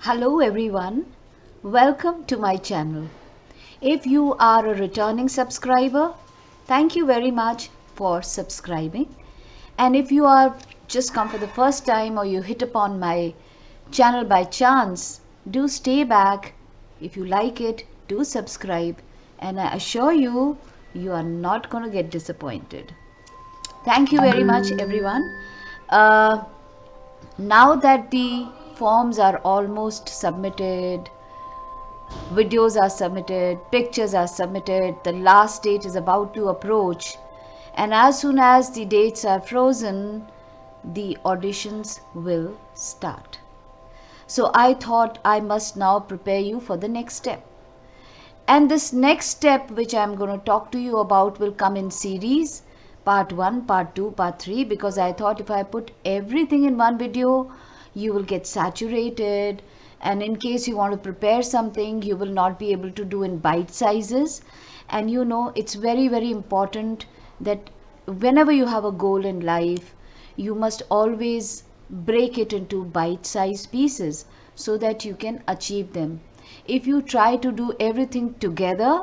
Hello everyone, welcome to my channel. If you are a returning subscriber, thank you very much for subscribing. And if you are just come for the first time or you hit upon my channel by chance, do stay back. If you like it, do subscribe, and I assure you, you are not going to get disappointed. Thank you very much everyone. Uh, Now that the forms are almost submitted, videos are submitted, pictures are submitted, the last date is about to approach, and as soon as the dates are frozen, the auditions will start. So I thought I must now prepare you for the next step. And this next step, which I'm going to talk to you about, will come in series, part 1, part 2, part 3, because I thought if I put everything in one video, you will get saturated, and in case you want to prepare something, you will not be able to do in bite sizes. And you know, it's very, very important that whenever you have a goal in life, you must always break it into bite-sized pieces so that you can achieve them. If you try to do everything together,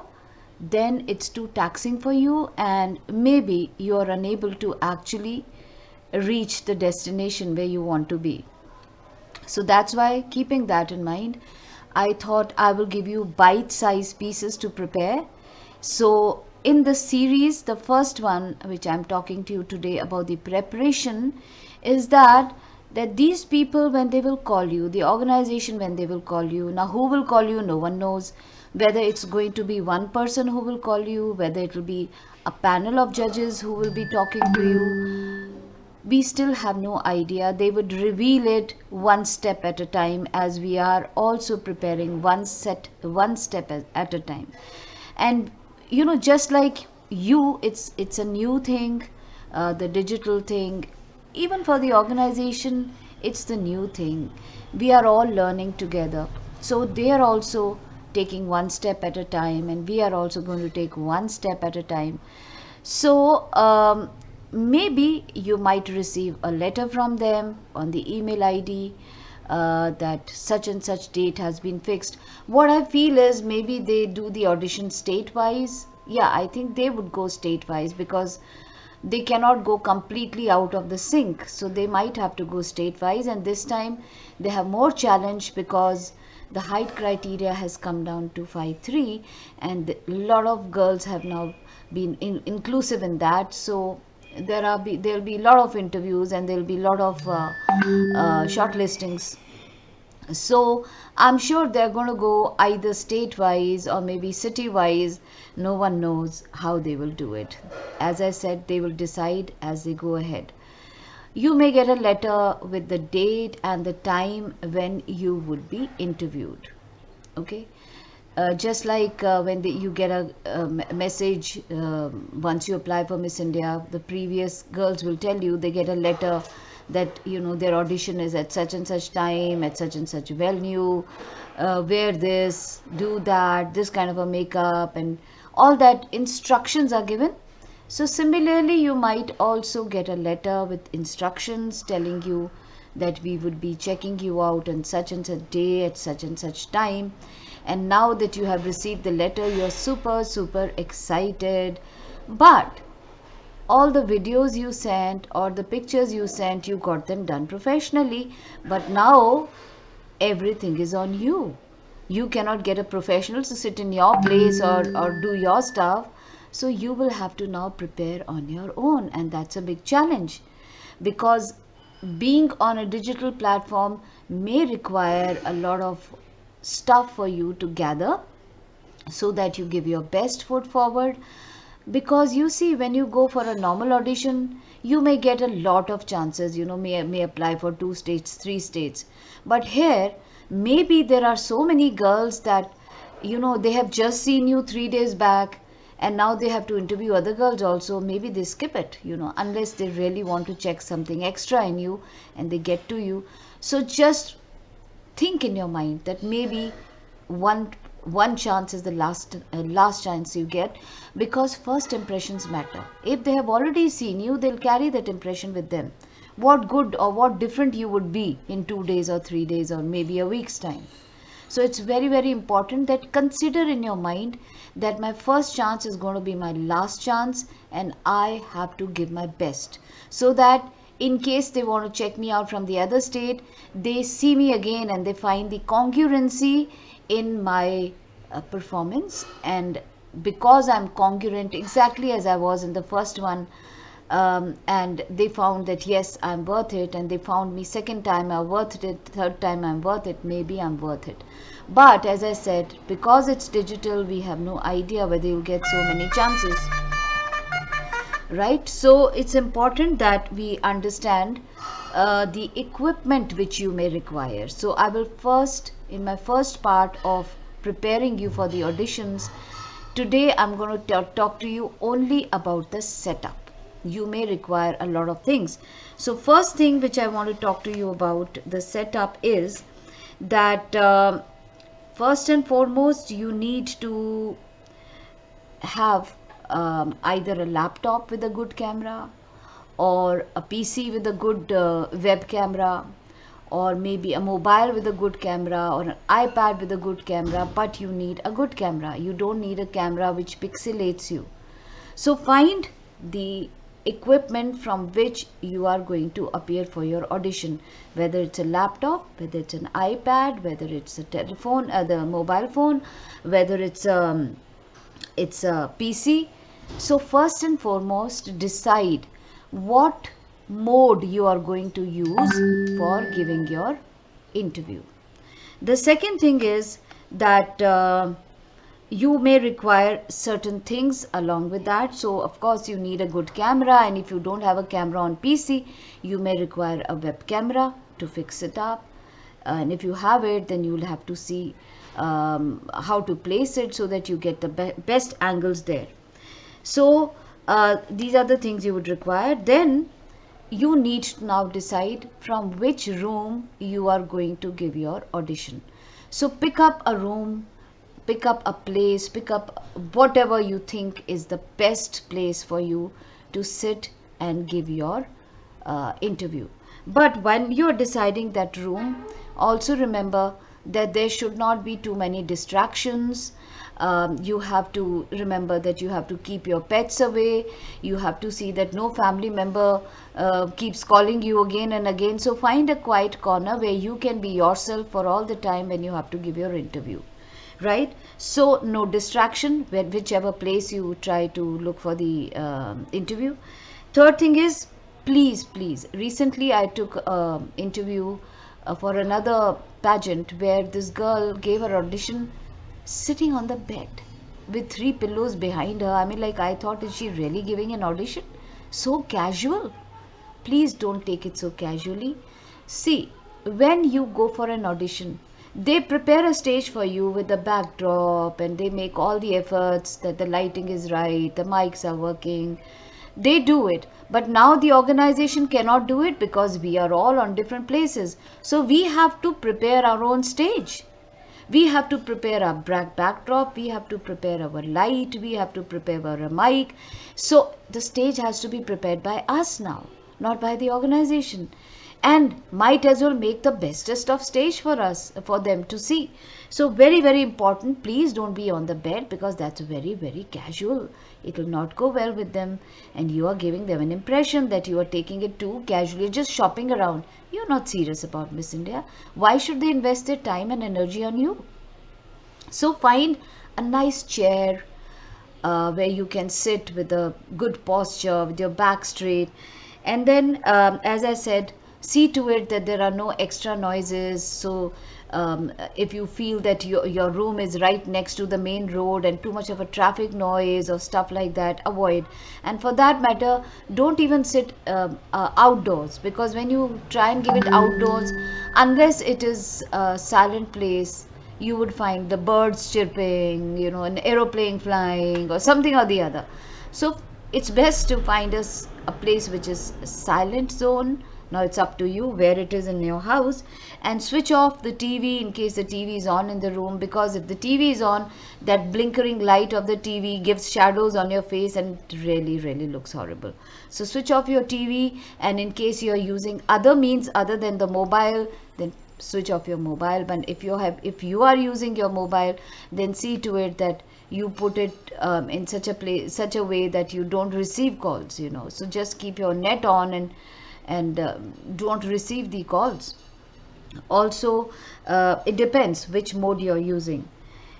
then it's too taxing for you, and maybe you are unable to actually reach the destination where you want to be. So that's why, keeping that in mind, I thought I will give you bite-sized pieces to prepare. So in the series, the first one which I'm talking to you today about the preparation is that these people, when they will call you, the organization, when they will call you, now who will call you, no one knows. Whether it's going to be one person who will call you, whether it will be a panel of judges who will be talking to you, we still have no idea. They would reveal it one step at a time, as we are also preparing one step at a time. And you know, just like you, it's a new thing, the digital thing. Even for the organization, it's the new thing. We are all learning together, so they are also taking one step at a time, and we are also going to take one step at a time. So maybe you might receive a letter from them on the email ID, that such and such date has been fixed. What I feel is maybe they do the audition state-wise. Yeah, I think they would go state-wise because they cannot go completely out of the sync. So they might have to go state-wise, and this time they have more challenge because the height criteria has come down to 5'3", and a lot of girls have now been inclusive in that. So there'll be a lot of interviews, and there'll be a lot of shortlistings. So I'm sure they're going to go either state wise or maybe city wise. No one knows how they will do it. As I said, they will decide as they go ahead. You may get a letter with the date and the time when you would be interviewed. Okay. Just like when you get a message once you apply for Miss India, the previous girls will tell you they get a letter that, you know, their audition is at such and such time, at such and such venue, wear this, do that, this kind of a makeup, and all that instructions are given. So similarly, you might also get a letter with instructions telling you that we would be checking you out on such and such day at such and such time. And now that you have received the letter, you're super excited. But all the videos you sent or the pictures you sent, you got them done professionally. But now everything is on you. You cannot get a professional to sit in your place or do your stuff. So you will have to now prepare on your own. And that's a big challenge, because being on a digital platform may require a lot of stuff for you to gather so that you give your best foot forward. Because you see, when you go for a normal audition, you may get a lot of chances, you know, may apply for 2 states, 3 states. But here, maybe there are so many girls that, you know, they have just seen you 3 days back, and now they have to interview other girls also. Maybe they skip it, you know, unless they really want to check something extra in you and they get to you. So just think in your mind that maybe one chance is the last chance you get, because first impressions matter. If they have already seen you, they'll carry that impression with them. what good or what different you would be in 2 days or 3 days or maybe a week's time. So it's very, very important that consider in your mind that my first chance is going to be my last chance, and I have to give my best, so that in case they want to check me out from the other state, they see me again and they find the congruency in my performance. And because I'm congruent exactly as I was in the first one, and they found that yes, I'm worth it, and they found me second time I'm worth it, third time I'm worth it, maybe I'm worth it. But as I said, because it's digital, we have no idea whether you get so many chances, right? So it's important that we understand the equipment which you may require. So I will first, in my first part of preparing you for the auditions, today I'm going to talk to you only about the setup. You may require a lot of things. So first thing which I want to talk to you about the setup is that first and foremost, you need to have either a laptop with a good camera, or a PC with a good web camera, or maybe a mobile with a good camera, or an iPad with a good camera. But you need a good camera. You don't need a camera which pixelates you. So find the equipment from which you are going to appear for your audition, whether it's a laptop, whether it's an iPad, whether it's a telephone, the mobile phone, whether it's a PC. So first and foremost, decide what mode you are going to use for giving your interview. The second thing is that you may require certain things along with that. So of course you need a good camera, and if you don't have a camera on PC, you may require a web camera to fix it up. And if you have it, then you will have to see how to place it so that you get the best angles there. So these are the things you would require. Then you need to now decide from which room you are going to give your audition. So pick up a room, pick up a place, pick up whatever you think is the best place for you to sit and give your interview. But when you're deciding that room, also remember that there should not be too many distractions. You have to remember that you have to keep your pets away. You have to see that no family member keeps calling you again and again. So find a quiet corner where you can be yourself for all the time when you have to give your interview, right? So no distraction whichever place you try to look for the interview. Third thing is, please, recently I took interview for another pageant where this girl gave her audition sitting on the bed with 3 pillows behind her. I mean, like, I thought, is she really giving an audition? So casual. Please don't take it so casually. See, when you go for an audition, they prepare a stage for you with a backdrop, and they make all the efforts that the lighting is right, the mics are working. They do it. But now the organization cannot do it because we are all on different places. So we have to prepare our own stage. We have to prepare our backdrop, we have to prepare our light, we have to prepare our mic. So the stage has to be prepared by us now, not by the organization. And might as well make the bestest of stage for us, for them to see. So very, very important, please don't be on the bed, because that's very, very casual. It will not go well with them, and you are giving them an impression that you are taking it too casually, just shopping around. You're not serious about Miss India. Why should they invest their time and energy on you? So find a nice chair where you can sit with a good posture, with your back straight. And then, as I said, see to it that there are no extra noises. So if you feel that your room is right next to the main road and too much of a traffic noise or stuff like that, avoid. And for that matter, don't even sit outdoors, because when you try and give it outdoors, unless it is a silent place, you would find the birds chirping, you know, an aeroplane flying or something or the other. So it's best to find a place which is a silent zone, Now it's up to you where it is in your house, and switch off the TV in case the TV is on in the room, because if the TV is on, that blinkering light of the TV gives shadows on your face and it really looks horrible. So switch off your TV, and in case you are using other means other than the mobile, then switch off your mobile. But if you are using your mobile, then see to it that you put it in such a way that you don't receive calls, so just keep your net on and don't receive the calls. Also, it depends which mode you're using,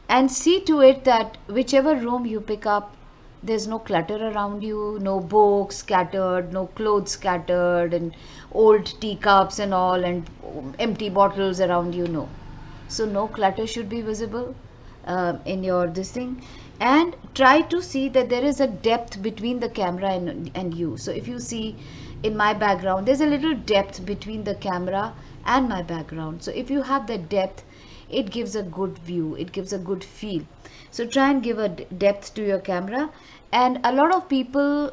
and see to it that whichever room you pick up, there's no clutter around you, no books scattered, no clothes scattered, and old teacups and all, and empty bottles around you. No, so no clutter should be visible in your this thing. And try to see that there is a depth between the camera and you. So if you see in my background, there's a little depth between the camera and my background. So if you have that depth, it gives a good view, it gives a good feel. So try and give a depth to your camera. And a lot of people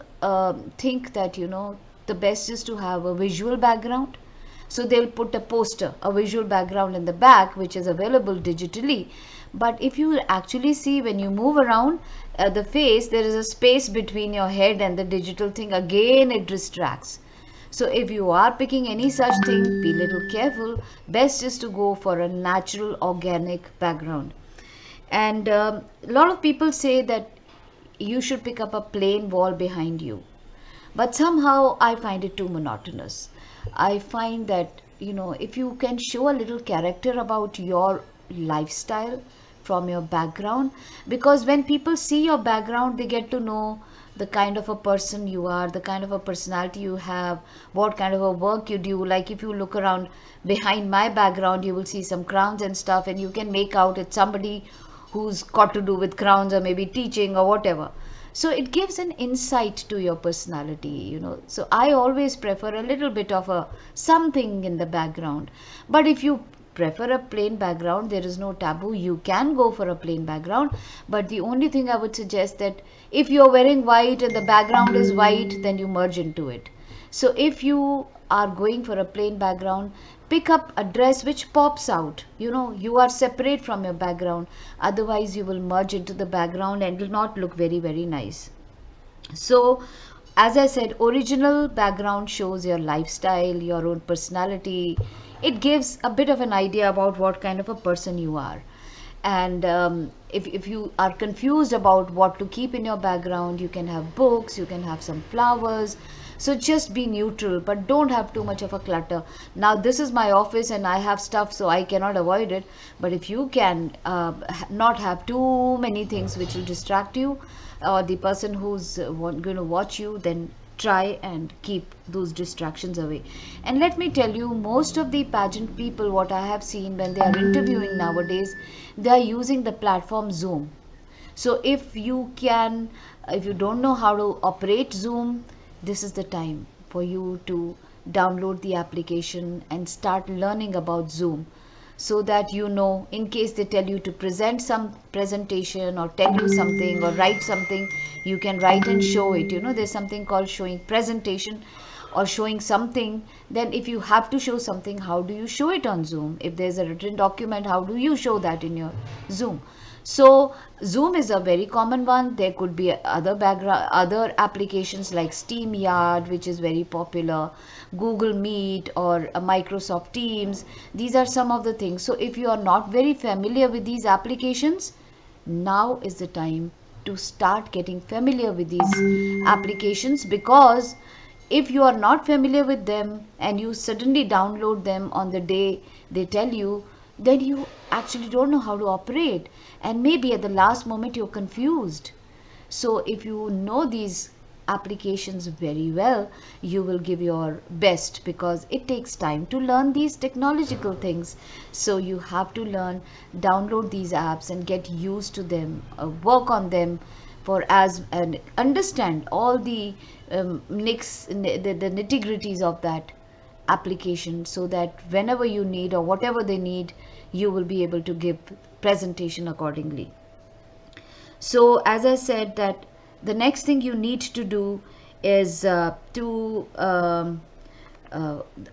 think that the best is to have a visual background, so they'll put a poster, a visual background in the back, which is available digitally. But if you actually see, when you move around the face, there is a space between your head and the digital thing. Again, it distracts. So if you are picking any such thing, be a little careful. Best is to go for a natural, organic background. And a lot of people say that you should pick up a plain wall behind you, but somehow I find it too monotonous. I find that if you can show a little character about your lifestyle from your background, because when people see your background, they get to know the kind of a person you are, the kind of a personality you have, what kind of a work you do. Like if you look around behind my background, you will see some crowns and stuff, and you can make out it's somebody who's got to do with crowns, or maybe teaching or whatever. So it gives an insight to your personality. So I always prefer a little bit of a something in the background. But if you prefer a plain background, there is no taboo, you can go for a plain background. But the only thing I would suggest, that if you're wearing white and the background is white, then you merge into it. So if you are going for a plain background, pick up a dress which pops out. You are separate from your background, otherwise you will merge into the background and will not look very nice. So as I said, original background shows your lifestyle, your own personality. It gives a bit of an idea about what kind of a person you are. And if you are confused about what to keep in your background, you can have books, you can have some flowers. So just be neutral, but don't have too much of a clutter. Now this is my office and I have stuff, so I cannot avoid it. But if you can not have too many things which will distract you or the person who's going to watch you, then try and keep those distractions away. And let me tell you, most of the pageant people, what I have seen when they are interviewing nowadays, they are using the platform Zoom. So if you don't know how to operate Zoom, this is the time for you to download the application and start learning about Zoom, so that in case they tell you to present some presentation or tell you something or write something, you can write and show it. There's something called showing presentation or showing something. Then if you have to show something, how do you show it on Zoom? If there's a written document, how do you show that in your Zoom? So Zoom is a very common one. There could be other applications like SteamYard, which is very popular, Google Meet, or Microsoft Teams. These are some of the things. So if you are not very familiar with these applications, now is the time to start getting familiar with these applications, because if you are not familiar with them and you suddenly download them on the day they tell you, then you actually don't know how to operate, and maybe at the last moment you're confused. So if you know these applications very well, you will give your best, because it takes time to learn these technological things. So you have to download these apps and get used to them, work on them and understand all the the nitty-gritties of that application, so that whenever you need or whatever they need, you will be able to give presentation accordingly. So as I said, that the next thing you need to do is to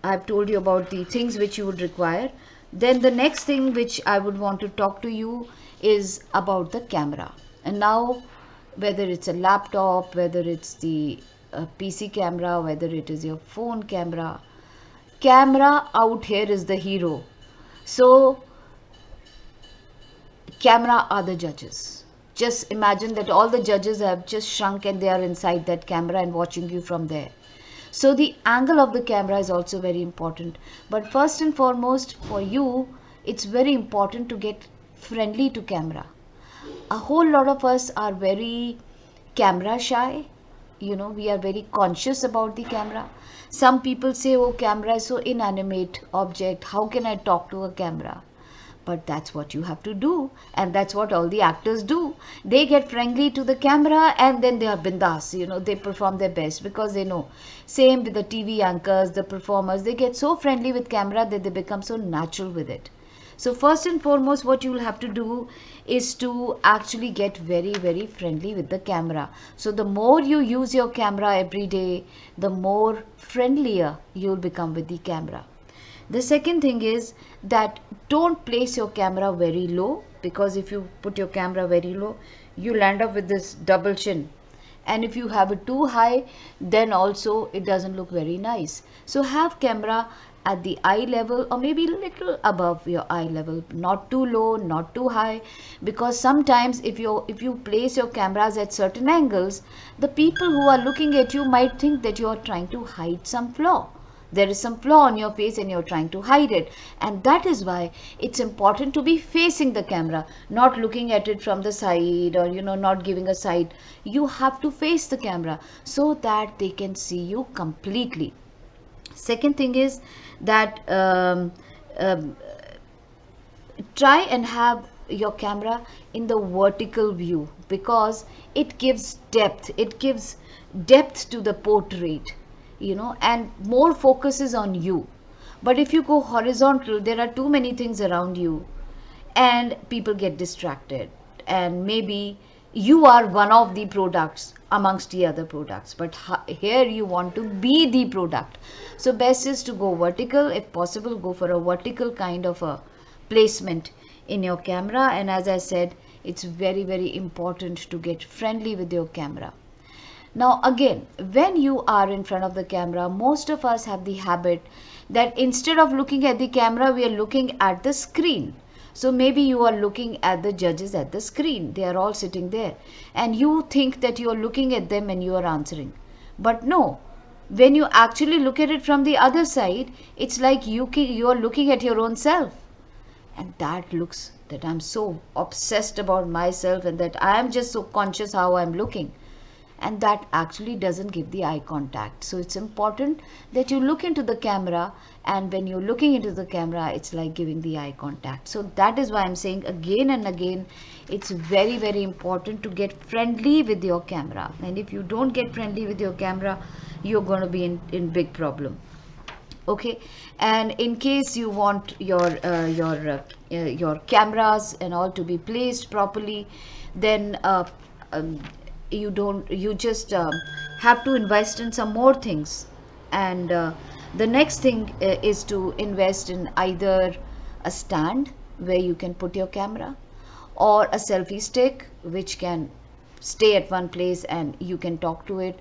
I've told you about the things which you would require. Then the next thing which I would want to talk to you is about the camera. And now, whether it's a laptop, whether it's the PC camera, whether it is your phone camera, camera out here is the hero. So camera are the judges. Just imagine that all the judges have just shrunk and they are inside that camera and watching you from there. So the angle of the camera is also very important. But first and foremost, for you, it's very important to get friendly to camera. A whole lot of us are very camera shy. You know, we are very conscious about the camera. Some people say, oh, camera is so inanimate object. How can I talk to a camera? But that's what you have to do, and that's what all the actors do. They get friendly to the camera and then they are bindas, you know, they perform their best because they know. Same with the TV anchors, the performers, they get so friendly with camera that they become so natural with it. So first and foremost, what you will have to do is to actually get very, very friendly with the camera. So the more you use your camera every day, the more friendlier you'll become with the camera. The second thing is that don't place your camera very low, because if you put your camera very low, you'll end up with this double chin. And if you have it too high, then also it doesn't look very nice. So have camera at the eye level or maybe a little above your eye level, not too low, not too high, because sometimes if you place your cameras at certain angles, the people who are looking at you might think that you are trying to hide some flaw. There is some flaw on your face and you're trying to hide it, and that is why it's important to be facing the camera, not looking at it from the side, or not giving a side. You have to face the camera so that they can see you completely. Second thing is that try and have your camera in the vertical view, because it gives depth to the portrait, and more focuses on you. But if you go horizontal, there are too many things around you and people get distracted, and maybe you are one of the products amongst the other products, but here you want to be the product. So best is to go vertical. If possible, go for a vertical kind of a placement in your camera. And as I said, it's very, very important to get friendly with your camera. Now again, when you are in front of the camera, most of us have the habit that instead of looking at the camera, we are looking at the screen. So maybe you are looking at the judges at the screen. They are all sitting there. And you think that you are looking at them and you are answering. But no, when you actually look at it from the other side, it's like you are looking at your own self. And that looks that I'm so obsessed about myself and that I am just so conscious how I'm looking. And that actually doesn't give the eye contact. So it's important that you look into the camera, and when you're looking into the camera, it's like giving the eye contact. So that is why I'm saying again and again, it's very, very important to get friendly with your camera. And if you don't get friendly with your camera, you're going to be in big problem. Okay, and in case you want your cameras and all to be placed properly, then you just have to invest in some more things. And the next thing is to invest in either a stand where you can put your camera, or a selfie stick which can stay at one place and you can talk to it,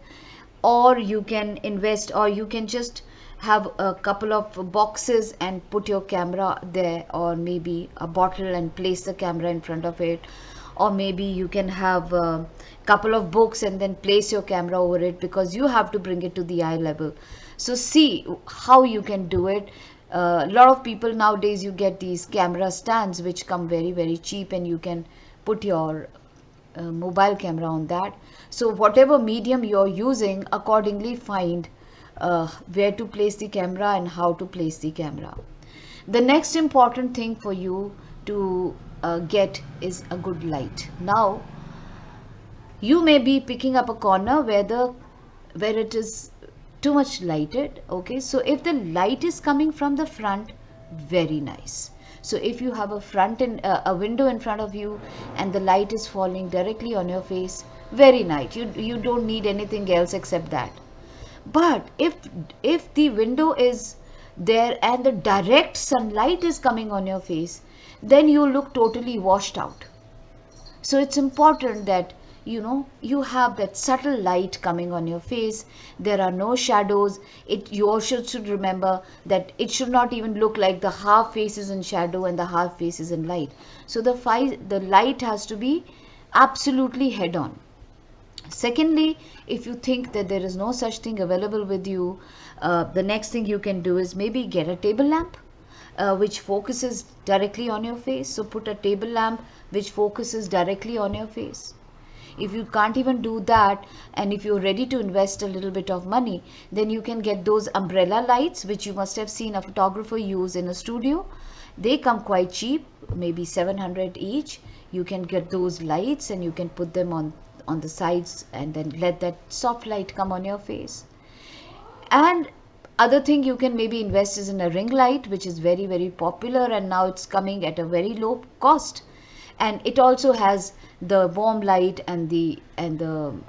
or you can invest, or you can just have a couple of boxes and put your camera there, or maybe a bottle and place the camera in front of it, or maybe you can have a couple of books and then place your camera over it, because you have to bring it to the eye level. So see how you can do it. A lot of people nowadays, you get these camera stands which come very, very cheap, and you can put your mobile camera on that. So whatever medium you're using, accordingly find where to place the camera and how to place the camera. The next important thing for you to get is a good light. Now you may be picking up a corner where it is too much lighted. Okay, so if the light is coming from the front, very nice. So if you have a window in front of you and the light is falling directly on your face, very nice. You don't need anything else except that. But if the window is there and the direct sunlight is coming on your face, then you look totally washed out. So it's important that you have that subtle light coming on your face. There are no shadows. You also should remember that it should not even look like the half face is in shadow and the half face is in light. So the light has to be absolutely head on. Secondly, if you think that there is no such thing available with you, the next thing you can do is maybe get a table lamp which focuses directly on your face. So put a table lamp which focuses directly on your face. If you can't even do that, and if you're ready to invest a little bit of money, then you can get those umbrella lights which you must have seen a photographer use in a studio. They come quite cheap, maybe 700 each. You can get those lights and you can put them on the sides and then let that soft light come on your face. And other thing you can maybe invest is in a ring light, which is very, very popular, and now it's coming at a very low cost. And it also has the warm light and the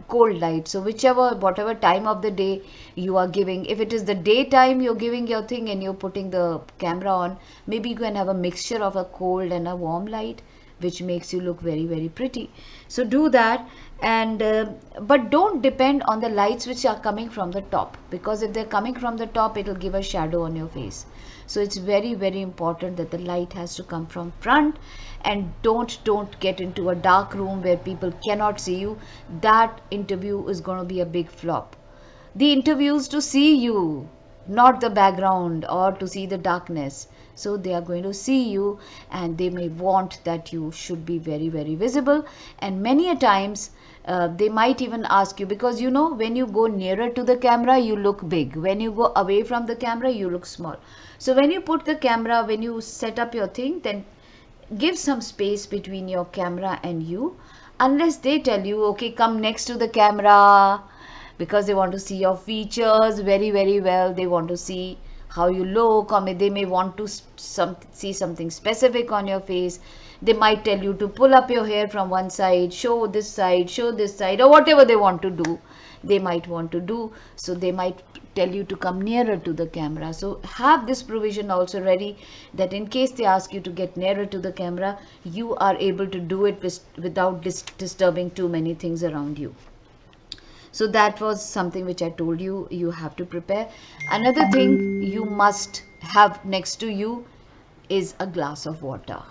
cold light. So whatever time of the day you are giving, if it is the daytime you're giving your thing and you're putting the camera on, maybe you can have a mixture of a cold and a warm light, which makes you look very, very pretty. So do that. And but don't depend on the lights which are coming from the top, because if they're coming from the top, it'll give a shadow on your face. So it's very, very important that the light has to come from front. And don't get into a dark room where people cannot see you. That interview is going to be a big flop. The interview is to see you, not the background or to see the darkness. So they are going to see you, and they may want that you should be very, very visible. And many a times they might even ask you, because when you go nearer to the camera, you look big. When you go away from the camera, you look small. So when you put the camera, when you set up your thing, then give some space between your camera and you, unless they tell you, okay, come next to the camera, because they want to see your features very, very well. They want to see how you look, or they may want to see something specific on your face. They might tell you to pull up your hair from one side, show this side, or whatever they want to do. They might want to do. So they might tell you to come nearer to the camera. So have this provision also ready, that in case they ask you to get nearer to the camera, you are able to do it without disturbing too many things around you. So that was something which I told you have to prepare. Another thing you must have next to you is a glass of water,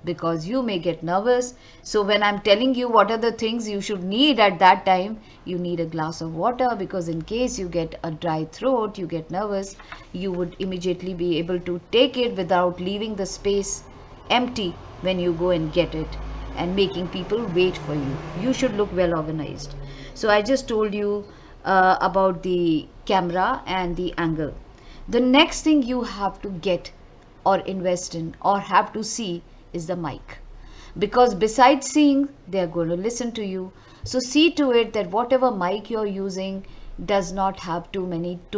because you may get nervous. So when I'm telling you what are the things you should need at that time, you need a glass of water, because in case you get a dry throat, you get nervous, you would immediately be able to take it without leaving the space empty when you go and get it and making people wait for you. You should look well organized. So I just told you about the camera and the angle. The next thing you have to get or invest in or have to see is the mic, because besides seeing, they are going to listen to you. So see to it that whatever mic you're using does not have too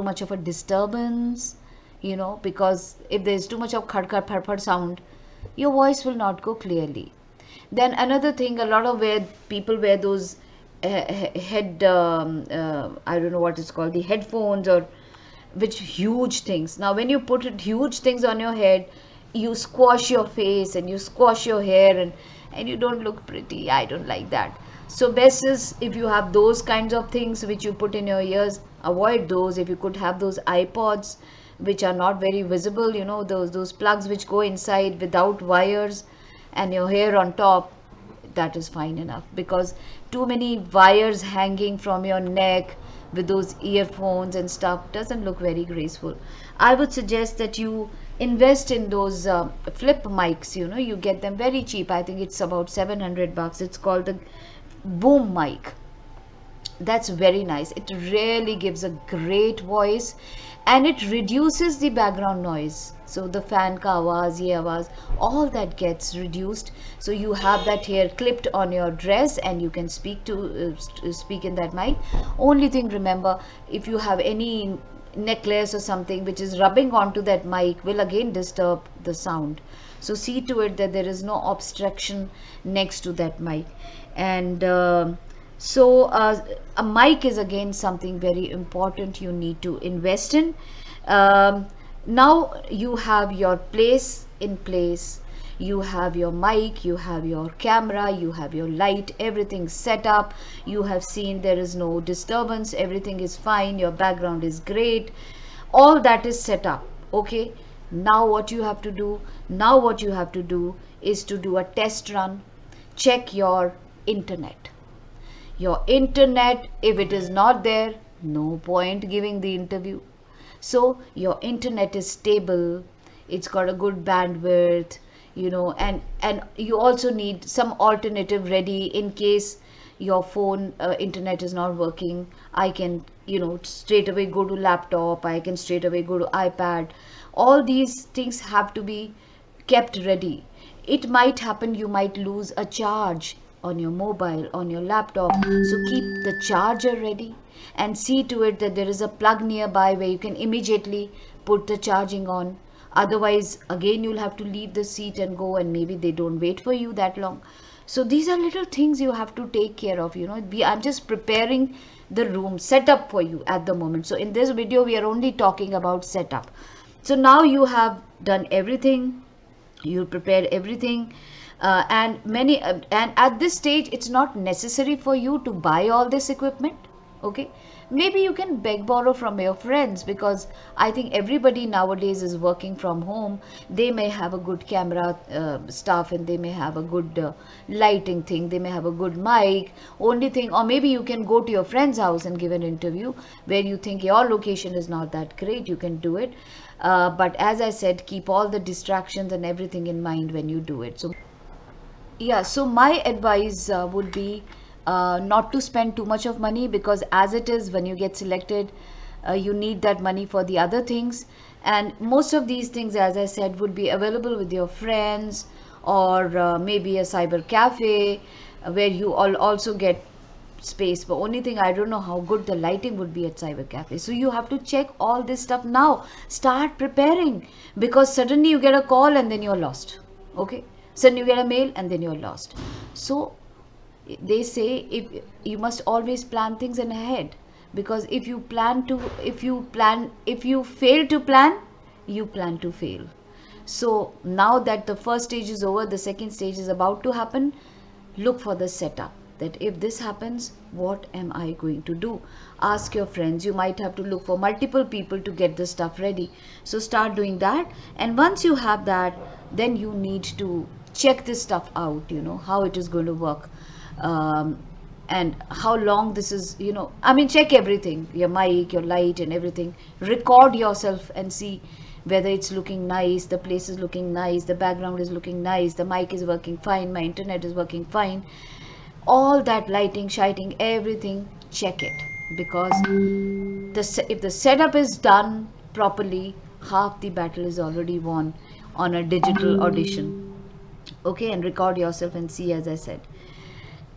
much of a disturbance, because if there's too much of khad khad sound, your voice will not go clearly. Then another thing, a lot of people wear those head I don't know what it's called, the headphones, or which huge things. Now when you put huge things on your head, you squash your face and you squash your hair, and you don't look pretty. I don't like that. So best is, if you have those kinds of things which you put in your ears, avoid those. If you could have those iPods which are not very visible, those plugs which go inside without wires, and your hair on top, that is fine enough, because too many wires hanging from your neck with those earphones and stuff doesn't look very graceful. I would suggest that you invest in those flip mics. You get them very cheap. I think it's about $700. It's called the Boom mic. That's very nice. It really gives a great voice, and it reduces the background noise. So the fan ka awaaz, ye awaaz, all that gets reduced. So you have that here clipped on your dress, and you can speak in that mic. Only thing, remember, if you have any necklace or something which is rubbing onto that mic, will again disturb the sound. So see to it that there is no obstruction next to that mic. And So a mic is again something very important you need to invest in. um, Now you have your place in place, you have your mic, you have your camera, you have your light, everything set up. You have seen there is no disturbance, everything is fine, your background is great, all that is set up. Okay, now what you have to do, is to do a test run. Check your internet. Your internet, if it is not there, no point giving the interview. So your internet is stable, it's got a good bandwidth, and you also need some alternative ready in case your phone internet is not working. I can straight away go to laptop, I can straight away go to iPad. All these things have to be kept ready. It might happen you might lose a charge on your mobile, on your laptop, so keep the charger ready and see to it that there is a plug nearby where you can immediately put the charging on. Otherwise again you'll have to leave the seat and go, and maybe they don't wait for you that long. So these are little things you have to take care of. I'm just preparing the room setup for you at the moment. So in this video we are only talking about setup. So now you have done everything, you prepared everything, and at this stage it's not necessary for you to buy all this equipment. Okay, maybe you can beg borrow from your friends, because I think everybody nowadays is working from home. They may have a good camera stuff, and they may have a good lighting thing, they may have a good mic. Only thing, or maybe you can go to your friend's house and give an interview where you think your location is not that great, you can do it. But as I said, keep all the distractions and everything in mind when you do it. So yeah, so my advice would be not to spend too much of money, because as it is, when you get selected, you need that money for the other things. And most of these things, as I said, would be available with your friends, or maybe a cyber cafe where you all also get space. But only thing, I don't know how good the lighting would be at cyber cafe. So you have to check all this stuff now. Start preparing, because suddenly you get a call and then you're lost. Okay, suddenly you get a mail and then you're lost. So they say, if you must always plan things in ahead, because if you fail to plan, you plan to fail. So now that the first stage is over, the second stage is about to happen. Look for the setup, that if this happens, what am I going to do? Ask your friends. You might have to look for multiple people to get the stuff ready. So start doing that, and once you have that, then you need to check this stuff out, how it is going to work, and how long this is, check everything, your mic, your light and everything. Record yourself and see whether it's looking nice, the place is looking nice, the background is looking nice, the mic is working fine, my internet is working fine. All that lighting, shiting, everything, check it, because if the setup is done properly, half the battle is already won on a digital audition. Okay, and record yourself and see, as I said.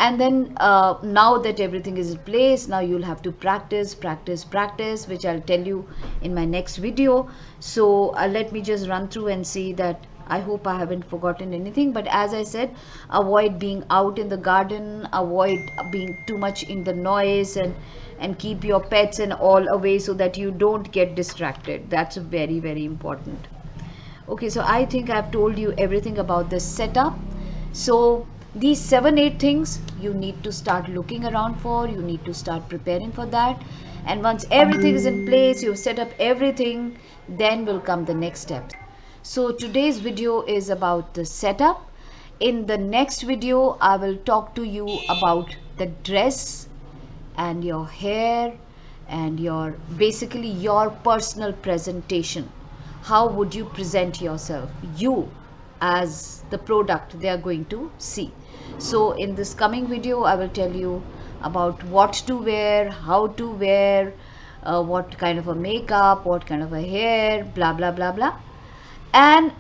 And then now that everything is in place, now you'll have to practice, which I'll tell you in my next video. So let me just run through and see that. I hope I haven't forgotten anything, but as I said, avoid being out in the garden, avoid being too much in the noise, and keep your pets and all away so that you don't get distracted. That's very, very important. Okay, so I think I've told you everything about this setup. So these 7-8 things you need to start looking around for, you need to start preparing for that. And once everything is in place, you've set up everything, then will come the next step. So today's video is about the setup. In the next video, I will talk to you about the dress and your hair and basically your personal presentation. How would you present yourself, you as the product they are going to see? So in this coming video, I will tell you about what to wear, how to wear, what kind of a makeup, what kind of a hair, blah blah blah blah. And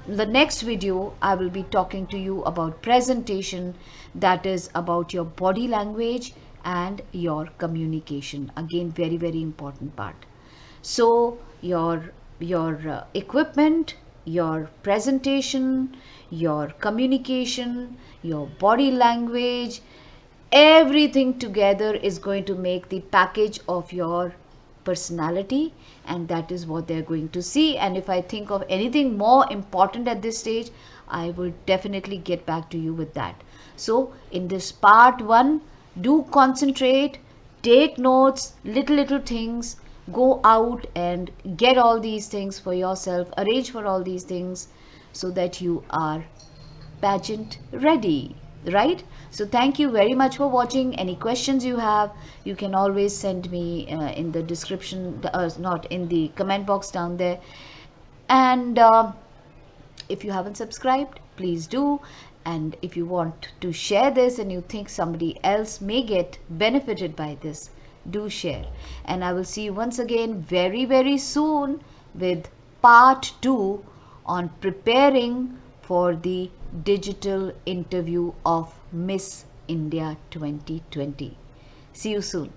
the next video, I will be talking to you about presentation, that is about your body language and your communication. Again, very, very important part. So your equipment, your presentation, your communication, your body language, Everything together is going to make the package of your personality, and that is what they're going to see. And if I think of anything more important at this stage, I will definitely get back to you with that. So in this part 1, do concentrate, take notes, little things, go out and get all these things for yourself, arrange for all these things so that you are pageant ready, right? So thank you very much for watching. Any questions you have, you can always send me in the description, not in the comment box down there. And if you haven't subscribed, please do. And if you want to share this and you think somebody else may get benefited by this, do share. And I will see you once again very soon with part 2 on preparing for the digital interview of Miss India 2020. See you soon.